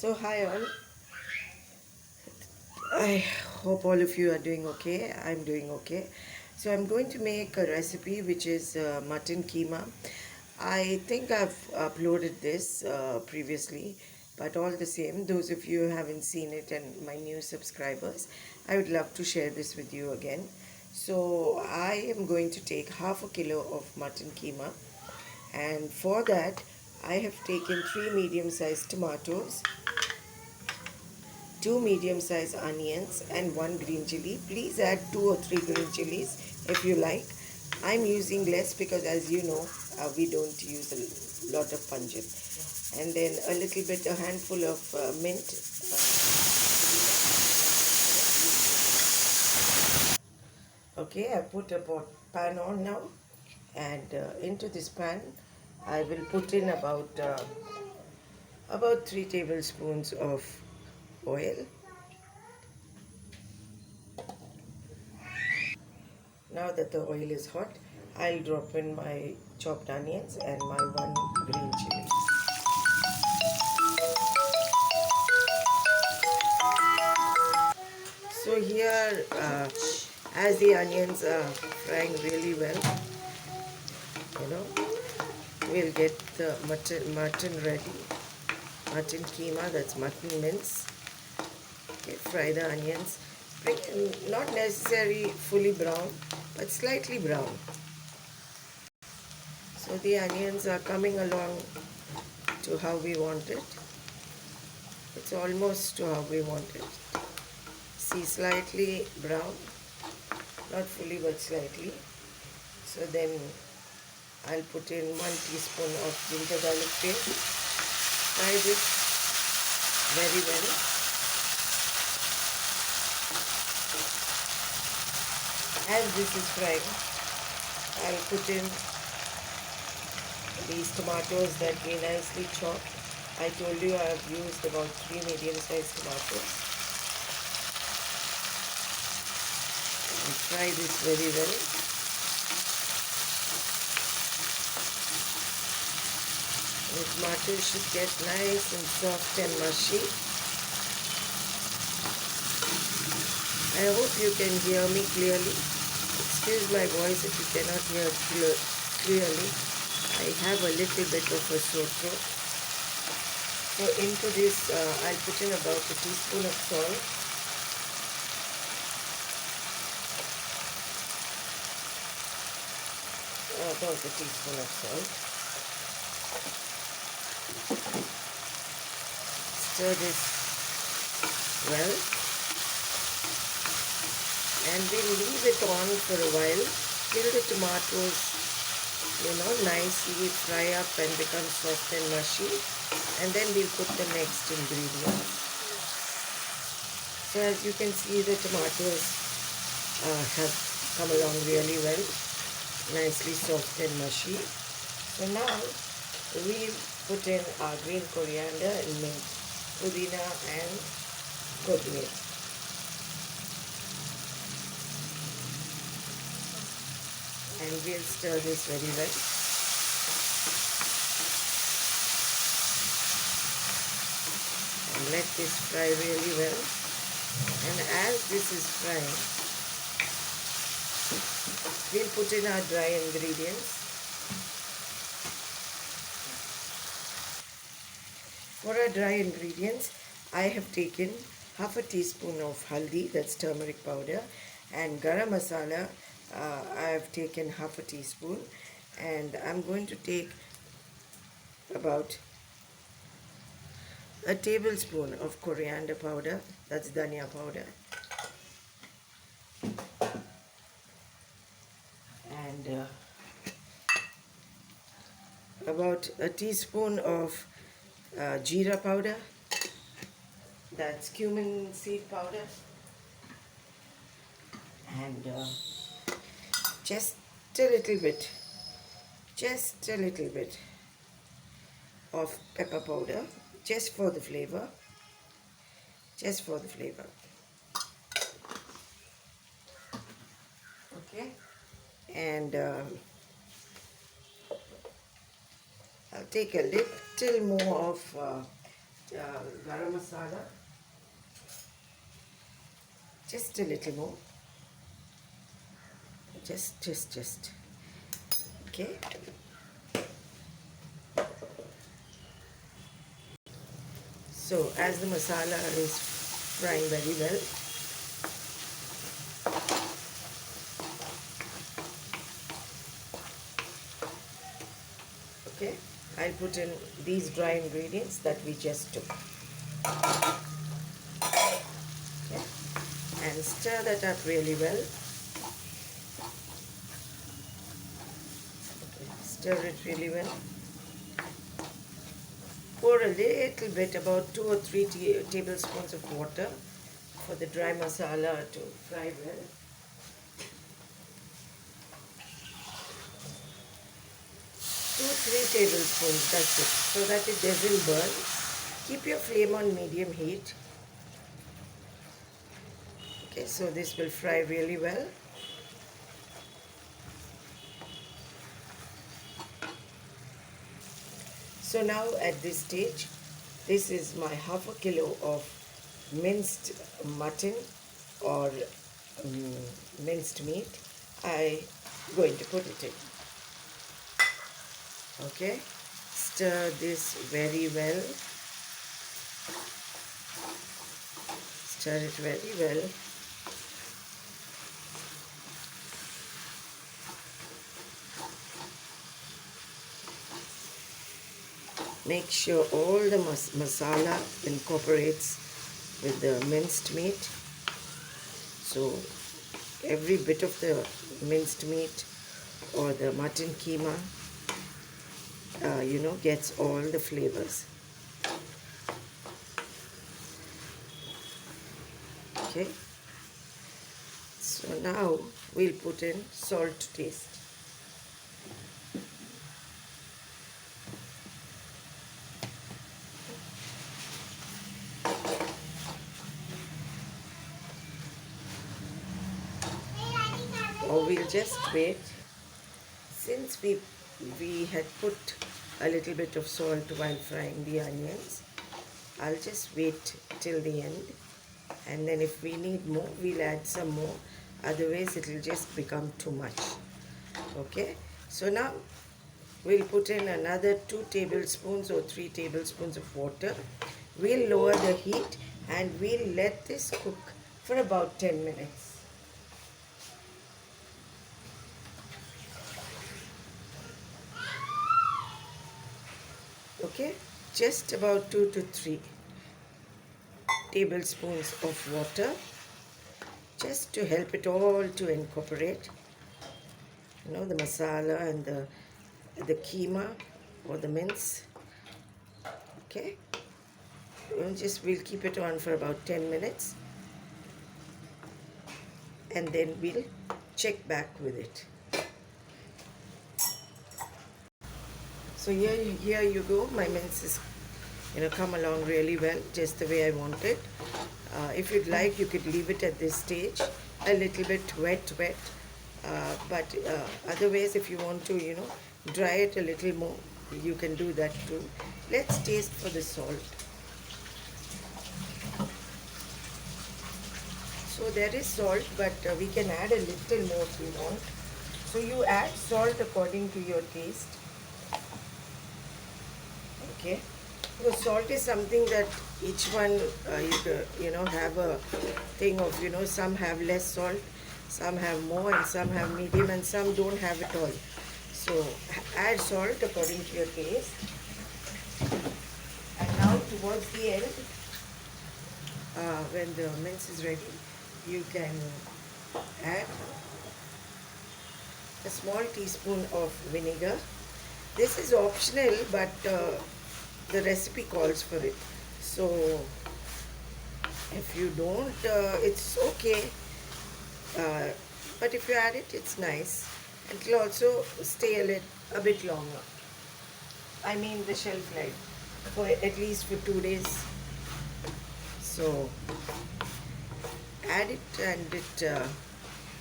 So hi all, I hope all of you are doing okay. I'm doing okay. So I'm going to make a recipe which is mutton keema. I think I've uploaded this previously, but all the same, those of you who haven't seen it and my new subscribers, I would love to share this with you again. So I am going to take half a kilo of mutton keema, and for that I have taken 3 medium-sized tomatoes, 2 medium-sized onions and 1 green chili. Please add 2 or 3 green chilies if you like. I'm using less because, as you know, we don't use a lot of pungent. And then a little bit, a handful of mint. Okay, I put a pan on now, and into this pan I will put in about 3 tablespoons of oil. Now that the oil is hot, I'll drop in my chopped onions and my 1 green chili. So here, as the onions are frying really well, you know, we'll get the mutton ready. Mutton keema, that's mutton mince. Okay, fry the onions. Not necessarily fully brown, but slightly brown. So the onions are coming along to how we want it. It's almost to how we want it. See, slightly brown, not fully but slightly. So then I'll put in 1 teaspoon of ginger garlic paste. Fry this very well. As this is frying, I'll put in these tomatoes that we nicely chopped. I told you I have used about 3 medium-sized tomatoes. And fry this very well. The tomatoes should get nice and soft and mushy. I hope you can hear me clearly. Excuse my voice if you cannot hear clearly. I have a little bit of a sore throat. So into this, I'll put in about a teaspoon of salt. About a teaspoon of salt. Stir this well, and we'll leave it on for a while till the tomatoes, nicely fry up and become soft and mushy, and then we'll put the next ingredients. So as you can see, the tomatoes have come along really well, nicely soft and mushy. So now we'll put in our green coriander and mint, pudina and kothmeer. And we'll stir this very well. And let this fry really well. And as this is frying, we'll put in our dry ingredients. For our dry ingredients, I have taken half a teaspoon of haldi, that's turmeric powder, and garam masala, I have taken half a teaspoon, and I'm going to take about a tablespoon of coriander powder, that's dhania powder, and about a teaspoon of jeera powder, that's cumin seed powder, and just a little bit of pepper powder, just for the flavor. Okay, and I'll take a little more of garam masala. Just a little more. Just. Okay. So as the masala is frying very well, okay, I'll put in these dry ingredients that we just took. Okay. And stir that up really well. Okay. Stir it really well. Pour a little bit, about 2 or 3 tablespoons of water for the dry masala to fry well. 2-3 tablespoons, that's it, so that it doesn't burn. Keep your flame on medium heat. Okay, so this will fry really well. So now at this stage, this is my half a kilo of minced mutton or minced meat. I'm going to put it in. Okay, stir this very well. Stir it very well. Make sure all the masala incorporates with the minced meat. So every bit of the minced meat or the mutton keema, gets all the flavors. Okay. So now we'll put in salt to taste. Or we'll just wait. Since we had put a little bit of salt while frying the onions, I'll just wait till the end, and then if we need more, we'll add some more. Otherwise it will just become too much. Okay, so now we'll put in another 2 tablespoons or 3 tablespoons of water. We'll lower the heat and we'll let this cook for about 10 minutes. Okay, just about 2 to 3 tablespoons of water, just to help it all to incorporate, the masala and the keema or the mince. Okay, we'll keep it on for about 10 minutes, and then we'll check back with it. So here you go. My mince is come along really well, just the way I want it. If you'd like, you could leave it at this stage a little bit wet, but otherwise if you want to dry it a little more, you can do that too. Let's taste for the salt. So there is salt, but we can add a little more if you want. So you add salt according to your taste. Okay, so salt is something that each one have a thing of, some have less salt, some have more, and some have medium, and some don't have it all. So add salt according to your taste. And now towards the end, when the mince is ready, you can add a small teaspoon of vinegar. This is optional, but the recipe calls for it. So if you don't, it's okay, but if you add it, it's nice. It will also stay a bit longer. I mean the shelf life, for at least for 2 days. So add it and it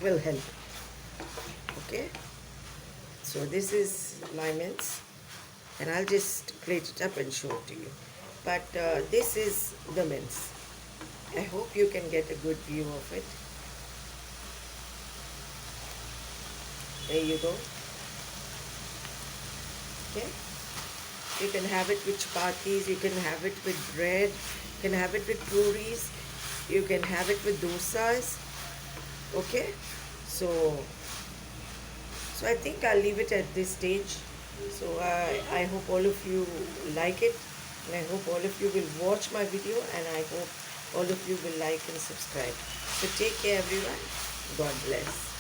will help. Okay, so this is my mince, and I'll just plate it up and show it to you. But this is the mince. I hope you can get a good view of it. There you go. Okay. You can have it with chapatis, you can have it with bread, you can have it with puris, you can have it with dosas. Okay. So I think I'll leave it at this stage. So I hope all of you like it, and I hope all of you will watch my video, and I hope all of you will like and subscribe. So take care everyone. God bless.